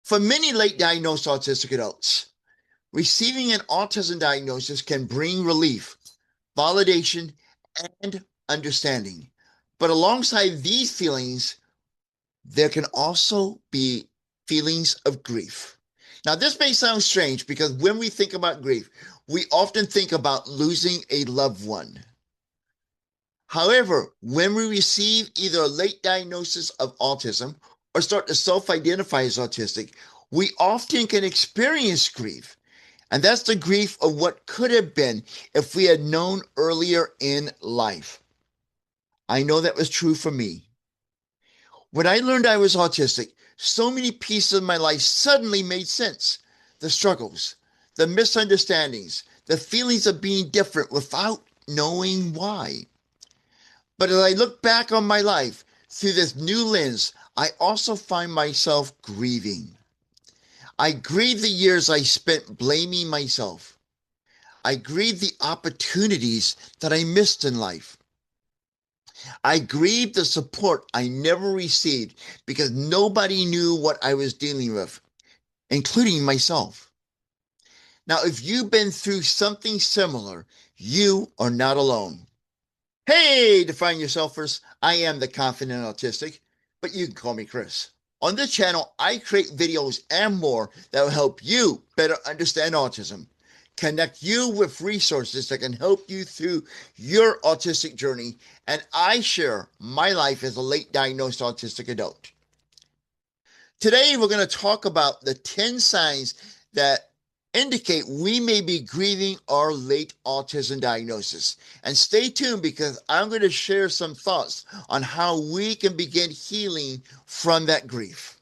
For many late diagnosed autistic adults, receiving an autism diagnosis can bring relief, validation, and understanding. But alongside these feelings, there can also be feelings of grief. Now, this may sound strange because when we think about grief, we often think about losing a loved one. However, when we receive either a late diagnosis of autism or start to self identify as autistic, we often can experience grief. And that's the grief of what could have been if we had known earlier in life. I know that was true for me. When I learned I was autistic, so many pieces of my life suddenly made sense. The struggles, the misunderstandings, the feelings of being different without knowing why. But as I look back on my life through this new lens, I also find myself grieving. I grieve the years I spent blaming myself. I grieve the opportunities that I missed in life. I grieve the support I never received because nobody knew what I was dealing with, including myself. Now, if you've been through something similar, you are not alone. Hey, Define Yourselfers, I am the Confident Autistic, but you can call me Chris. On this channel, I create videos and more that will help you better understand autism, connect you with resources that can help you through your autistic journey, and I share my life as a late diagnosed autistic adult. Today, we're going to talk about the 10 signs that indicate we may be grieving our late autism diagnosis. And stay tuned because I'm going to share some thoughts on how we can begin healing from that grief.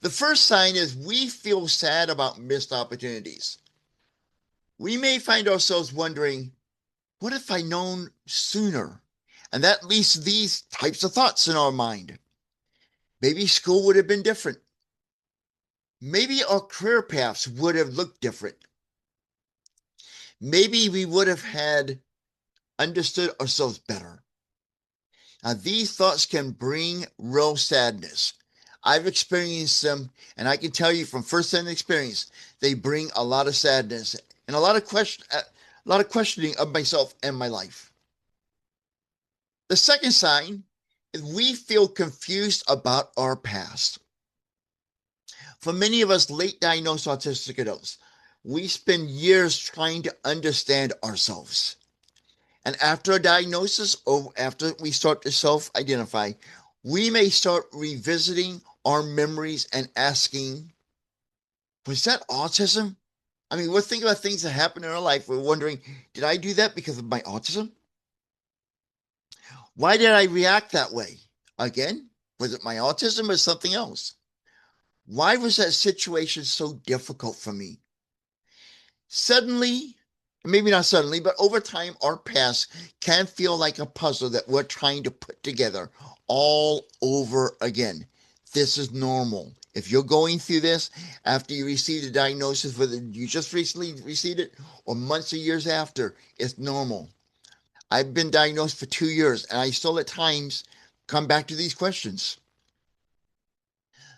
The first sign is we feel sad about missed opportunities. We may find ourselves wondering, what if I'd known sooner? And that leads to these types of thoughts in our mind. Maybe school would have been different. Maybe our career paths would have looked different. Maybe we would have had understood ourselves better. Now, these thoughts can bring real sadness. I've experienced them, and I can tell you from firsthand experience, they bring a lot of sadness and a lot of questioning of myself and my life. The second sign is we feel confused about our past. For many of us late diagnosed autistic adults, we spend years trying to understand ourselves. And after a diagnosis or after we start to self identify, we may start revisiting our memories and asking, was that autism? I mean, we're thinking about things that happen in our life. We're wondering, did I do that because of my autism? Why did I react that way? Again, was it my autism or something else? Why was that situation so difficult for me? Suddenly, maybe not suddenly, but over time, our past can feel like a puzzle that we're trying to put together all over again. This is normal. If you're going through this after you received a diagnosis, whether you just recently received it or months or years after, it's normal. I've been diagnosed for 2 years and I still at times come back to these questions.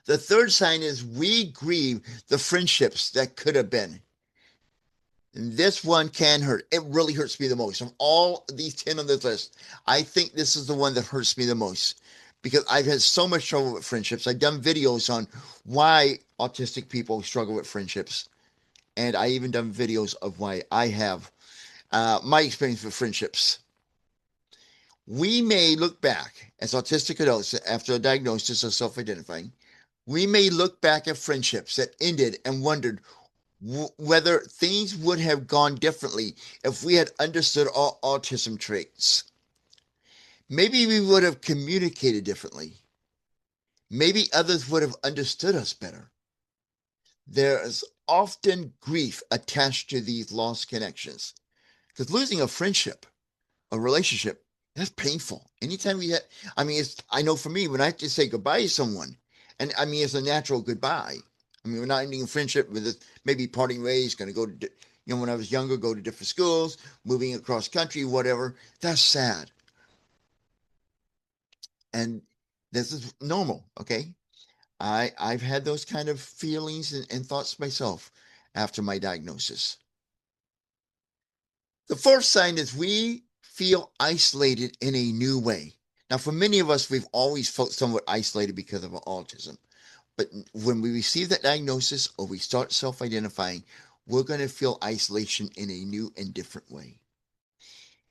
The third sign is we grieve the friendships that could have been. And this one can hurt. It really hurts me the most. Of all these 10 on this list, I think this is the one that hurts me the most because I've had so much trouble with friendships. I've done videos on why autistic people struggle with friendships. And I even done videos of why I have my experience with friendships. We may look back as autistic adults after a diagnosis of self-identifying. We may look back at friendships that ended and wondered whether things would have gone differently if we had understood our autism traits. Maybe we would have communicated differently. Maybe others would have understood us better. There is often grief attached to these lost connections because losing a friendship, a relationship, that's painful. Anytime we had, I mean, I know for me, when I have to say goodbye to someone, and I mean, it's a natural goodbye. I mean, we're not ending a friendship with this, maybe parting ways, going to go to, when I was younger, go to different schools, moving across country, whatever. That's sad. And this is normal, okay? I've had those kind of feelings and thoughts myself after my diagnosis. The fourth sign is we feel isolated in a new way. Now, for many of us, we've always felt somewhat isolated because of our autism. But when we receive that diagnosis or we start self identifying, we're going to feel isolation in a new and different way.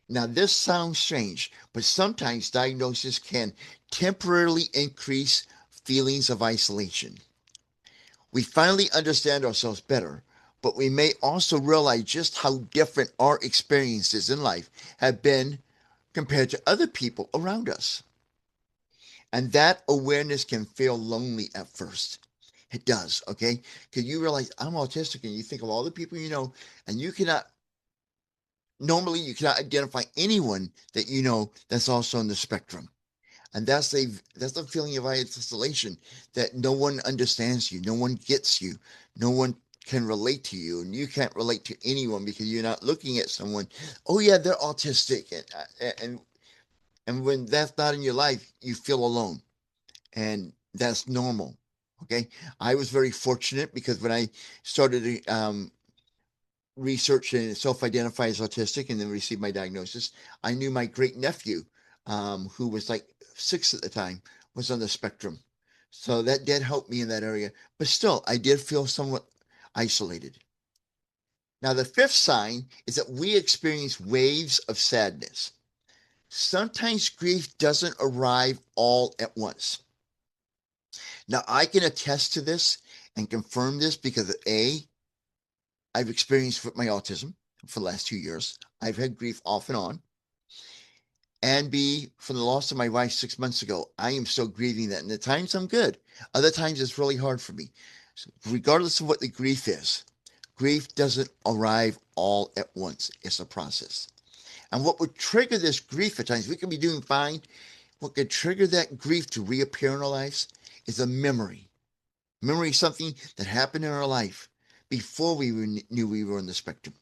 Now, this sounds strange, but sometimes diagnosis can temporarily increase feelings of isolation. We finally understand ourselves better, but we may also realize just how different our experiences in life have been compared to other people around us. And that awareness can feel lonely at first. It does, okay? Because you realize I'm autistic and you think of all the people you know, and normally you cannot identify anyone that you know that's also on the spectrum. And that's a feeling of isolation, that no one understands you, no one gets you, no one can relate to you, and you can't relate to anyone because you're not looking at someone. Oh yeah, they're autistic, and when that's not in your life, you feel alone, and that's normal. Okay, I was very fortunate because when I started research and self-identify as autistic and then received my diagnosis, I knew my great nephew, who was like 6 at the time, was on the spectrum. So that did help me in that area. But still, I did feel somewhat isolated. Now, the fifth sign is that we experience waves of sadness. Sometimes grief doesn't arrive all at once. Now, I can attest to this and confirm this because A, I've experienced with my autism for the last 2 years. I've had grief off and on. And B, from the loss of my wife 6 months ago, I am still grieving that. And at times I'm good. Other times it's really hard for me. So regardless of what the grief doesn't arrive all at once. It's a process. And what would trigger this grief at times, we can be doing fine. What could trigger that grief to reappear in our lives is a memory. Memory is something that happened in our life before we knew we were on the spectrum.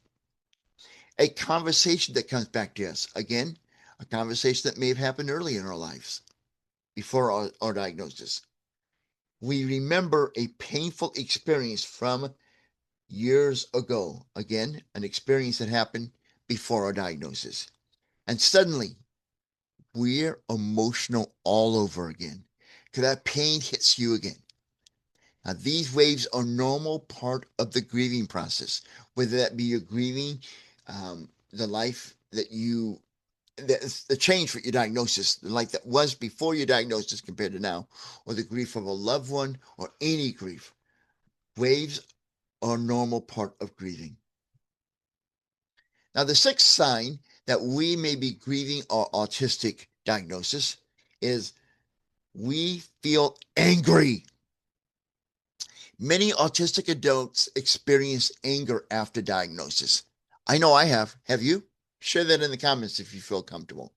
A conversation that comes back to us. Again, a conversation that may have happened early in our lives before our diagnosis. We remember a painful experience from years ago. Again, an experience that happened before our diagnosis. And suddenly, we're emotional all over again because that pain hits you again. Now, these waves are normal part of the grieving process, whether that be you're grieving the life that the change for your diagnosis, the life that was before your diagnosis compared to now, or the grief of a loved one, or any grief. Waves are a normal part of grieving. Now, the sixth sign that we may be grieving our autistic diagnosis is we feel angry. Many autistic adults experience anger after diagnosis. I know I have. Have you? Share that in the comments if you feel comfortable.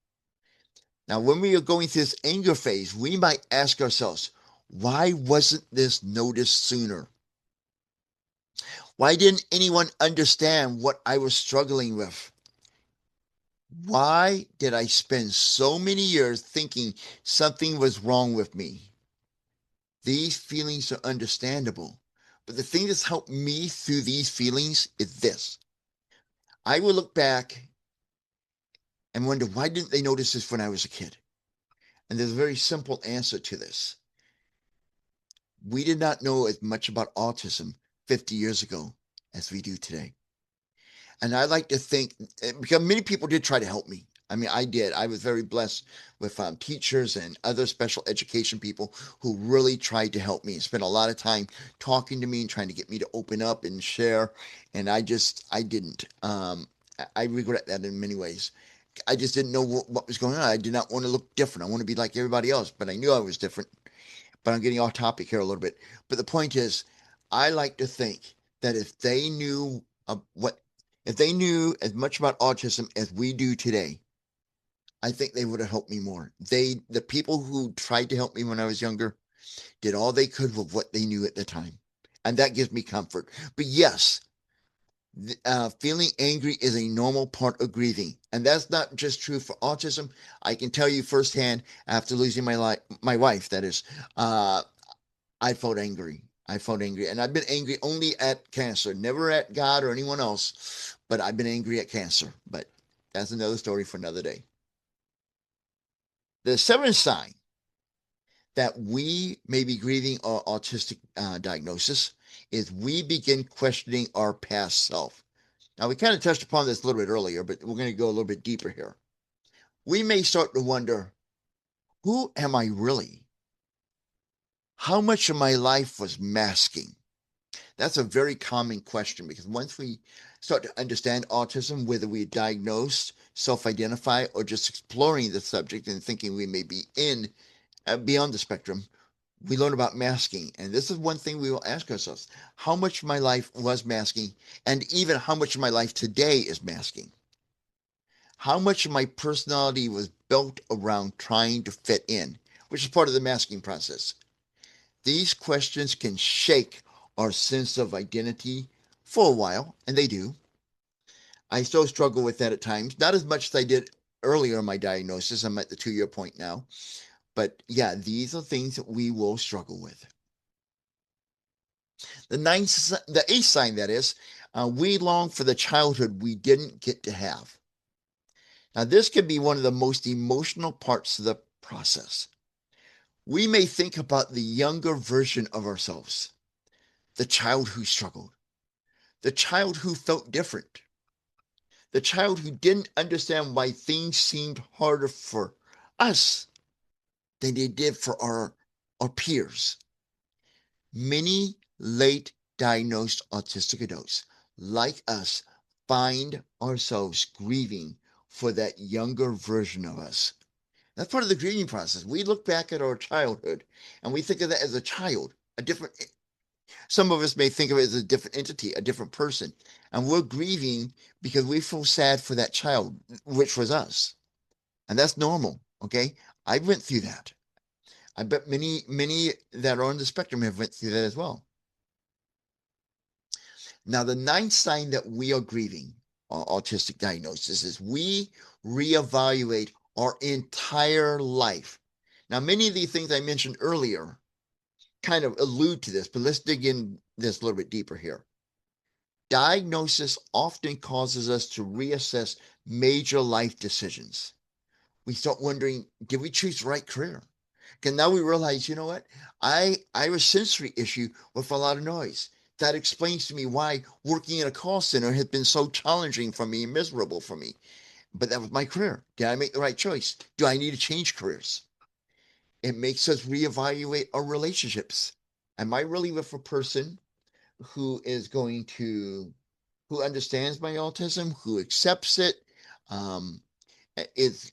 Now, when we are going through this anger phase, we might ask ourselves, why wasn't this noticed sooner? Why didn't anyone understand what I was struggling with? Why did I spend so many years thinking something was wrong with me? These feelings are understandable. But the thing that's helped me through these feelings is this. I will look back and wonder, why didn't they notice this when I was a kid? And there's a very simple answer to this. We did not know as much about autism 50 years ago as we do today. And I like to think, because many people did try to help me. I mean, I did. I was very blessed with teachers and other special education people who really tried to help me and spent a lot of time talking to me and trying to get me to open up and share. And I didn't. I regret that in many ways. I just didn't know what was going on. I did not want to look different. I want to be like everybody else, but I knew I was different. But I'm getting off topic here a little bit. But the point is, I like to think that if they knew as much about autism as we do today, I think they would have helped me more. The people who tried to help me when I was younger, did all they could with what they knew at the time, and that gives me comfort. But yes, feeling angry is a normal part of grieving, and that's not just true for autism. I can tell you firsthand, after losing my wife, that is, uh, I felt angry. I felt angry. And I've been angry only at cancer, never at God or anyone else, but I've been angry at cancer. But that's another story for another day. The seventh sign that we may be grieving our autistic diagnosis is we begin questioning our past self. Now, we kind of touched upon this a little bit earlier, but we're going to go a little bit deeper here. We may start to wonder, who am I really? How much of my life was masking? That's a very common question because once we start to understand autism, whether we diagnose, self identify, or just exploring the subject and thinking we may be in beyond the spectrum, we learn about masking. And this is one thing we will ask ourselves: how much of my life was masking, and even how much of my life today is masking? How much of my personality was built around trying to fit in, which is part of the masking process? These questions can shake our sense of identity for a while, and they do. I still struggle with that at times, not as much as I did earlier in my diagnosis. I'm at the 2 year point now. But yeah, these are things that we will struggle with. The eighth sign, that is, we long for the childhood we didn't get to have. Now, this can be one of the most emotional parts of the process. We may think about the younger version of ourselves, the child who struggled, the child who felt different, the child who didn't understand why things seemed harder for us than they did for our peers. Many late diagnosed autistic adults, like us, find ourselves grieving for that younger version of us. That's part of the grieving process. We look back at our childhood and we think of that as a child, a different, some of us may think of it as a different entity, a different person. And we're grieving because we feel sad for that child, which was us. And that's normal. Okay. I went through that. I bet many that are on the spectrum have went through that as well. Now, the ninth sign that we are grieving autistic diagnosis is we reevaluate our entire life. Now, many of the things I mentioned earlier kind of allude to this, but let's dig in this a little bit deeper here. Diagnosis often causes us to reassess major life decisions. We start wondering, did we choose the right career? Because now we realize, you know what? I have a sensory issue with a lot of noise. That explains to me why working in a call center has been so challenging for me and miserable for me. But that was my career. Did I make the right choice? Do I need to change careers? It makes us reevaluate our relationships. Am I really with a person who is going to, who understands my autism, who accepts it? Is,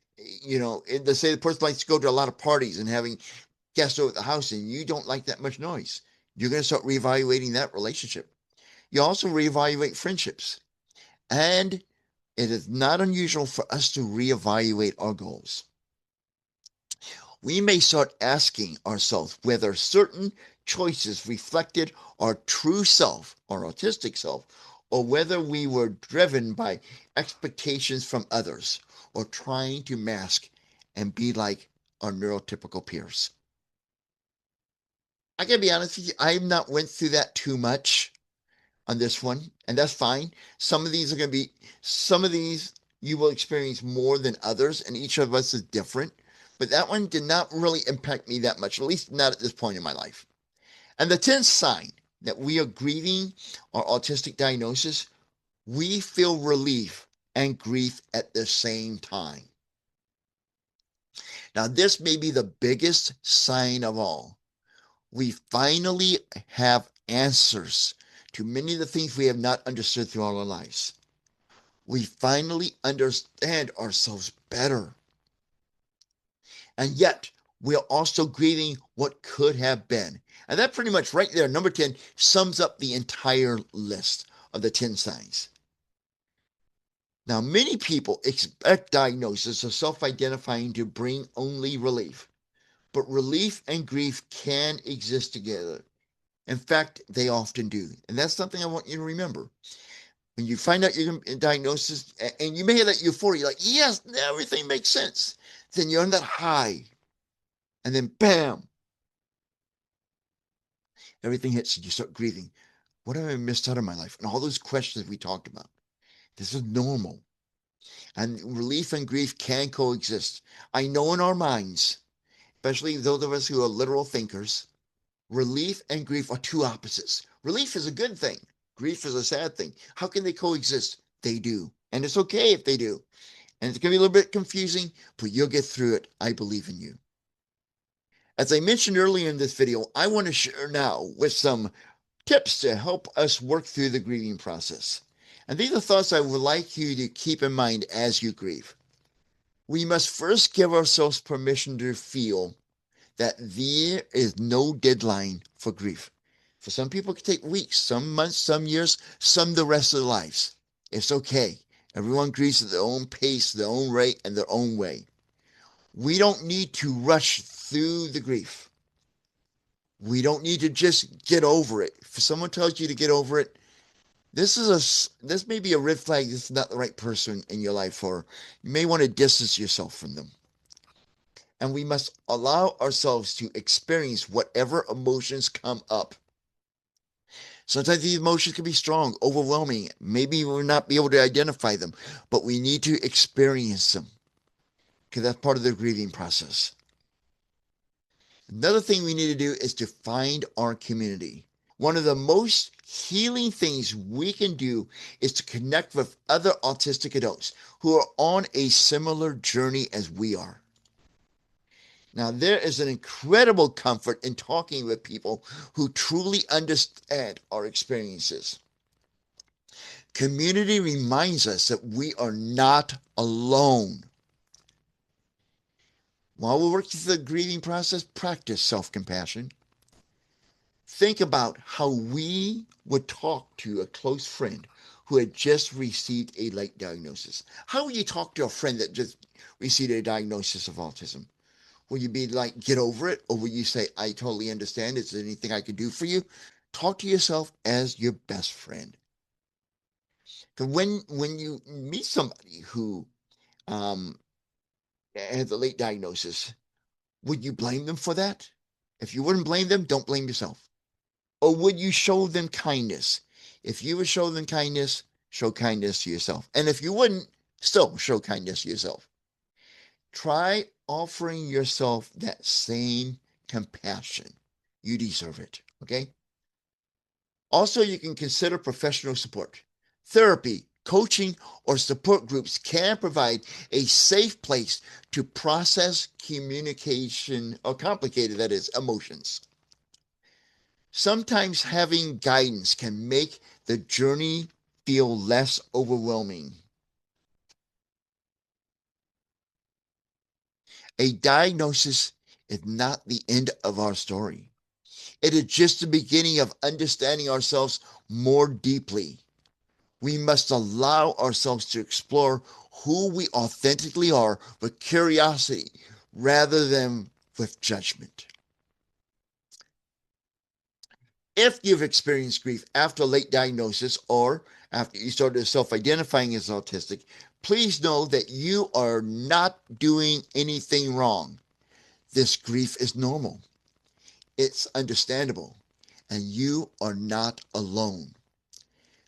let's say the person likes to go to a lot of parties and having guests over at the house and you don't like that much noise. You're going to start reevaluating that relationship. You also reevaluate friendships. And it is not unusual for us to reevaluate our goals. We may start asking ourselves whether certain choices reflected our true self, our autistic self, or whether we were driven by expectations from others or trying to mask and be like our neurotypical peers. I gotta be honest with you, I've not went through that too much on this one, and that's fine. Some of these you will experience more than others, and each of us is different. But that one did not really impact me that much, at least not at this point in my life. And the 10th sign that we are grieving our autistic diagnosis, we feel relief and grief at the same time. Now, this may be the biggest sign of all. We finally have answers to many of the things we have not understood through all our lives. We finally understand ourselves better. And yet, we're also grieving what could have been. And that pretty much right there, number 10, sums up the entire list of the 10 signs. Now, many people expect diagnosis or self-identifying to bring only relief, but relief and grief can exist together. In fact, they often do. And that's something I want you to remember. When you find out your diagnosis, and you may have that euphoria, like, yes, everything makes sense. Then you're on that high. And then bam, everything hits and you start grieving. What have I missed out of my life? And all those questions we talked about. This is normal. And relief and grief can coexist. I know in our minds, especially those of us who are literal thinkers, relief and grief are two opposites. Relief is a good thing. Grief is a sad thing. How can they coexist? They do. And it's okay if they do. And it's going to be a little bit confusing, but you'll get through it. I believe in you. As I mentioned earlier in this video, I want to share now with some tips to help us work through the grieving process. And these are thoughts I would like you to keep in mind as you grieve. We must first give ourselves permission to feel that there is no deadline for grief. For some people, it can take weeks, some months, some years, some the rest of their lives. It's okay. Everyone grieves at their own pace, their own rate, and their own way. We don't need to rush through the grief. We don't need to just get over it. If someone tells you to get over it, this may be a red flag. This is not the right person in your life, or you may want to distance yourself from them. And we must allow ourselves to experience whatever emotions come up. Sometimes these emotions can be strong, overwhelming. Maybe we'll not be able to identify them, but we need to experience them because that's part of the grieving process. Another thing we need to do is to find our community. One of the most healing things we can do is to connect with other autistic adults who are on a similar journey as we are. Now, there is an incredible comfort in talking with people who truly understand our experiences. Community reminds us that we are not alone. While we're working through the grieving process, practice self-compassion. Think about how we would talk to a close friend who had just received a late diagnosis. How would you talk to a friend that just received a diagnosis of autism? Will you be like, get over it? Or will you say, I totally understand. Is there anything I could do for you? Talk to yourself as your best friend. Because when you meet somebody who has a late diagnosis, would you blame them for that? If you wouldn't blame them, don't blame yourself. Or would you show them kindness? If you would show them kindness, show kindness to yourself. And if you wouldn't, still show kindness to yourself. Try offering yourself that same compassion. You deserve it, okay? Also, you can consider professional support. Therapy, coaching, or support groups can provide a safe place to process communication, or complicated, that is, emotions. Sometimes having guidance can make the journey feel less overwhelming. A diagnosis is not the end of our story. It is just the beginning of understanding ourselves more deeply. We must allow ourselves to explore who we authentically are with curiosity rather than with judgment. If you've experienced grief after a late diagnosis or after you started self-identifying as autistic, please know that you are not doing anything wrong. This grief is normal. It's understandable, and you are not alone.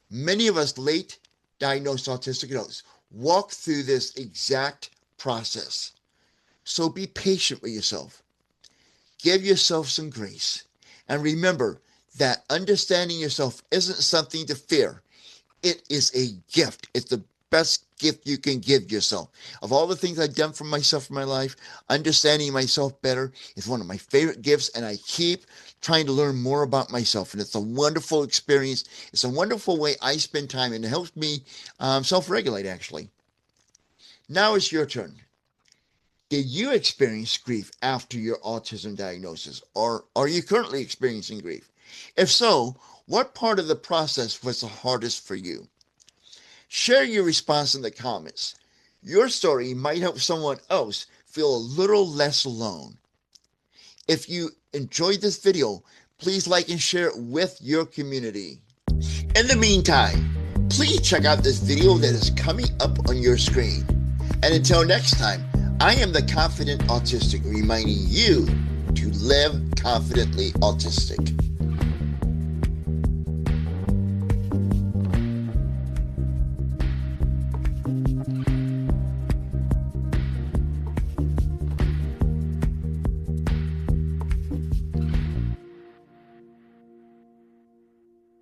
Many of us late diagnosed autistic adults walk through this exact process. So be patient with yourself. Give yourself some grace. And remember that understanding yourself isn't something to fear. It is a gift. It's the best gift you can give yourself. Of all the things I've done for myself in my life, understanding myself better is one of my favorite gifts, and I keep trying to learn more about myself. And it's a wonderful experience. It's a wonderful way I spend time, and it helps me self-regulate, actually. Now it's your turn. Did you experience grief after your autism diagnosis, or are you currently experiencing grief? If so, what part of the process was the hardest for you? Share your response in the comments. Your story might help someone else feel a little less alone. If you enjoyed this video, please like and share it with your community. In the meantime, please check out this video that is coming up on your screen. And until next time, I am the Confident Autistic, reminding you to live confidently autistic.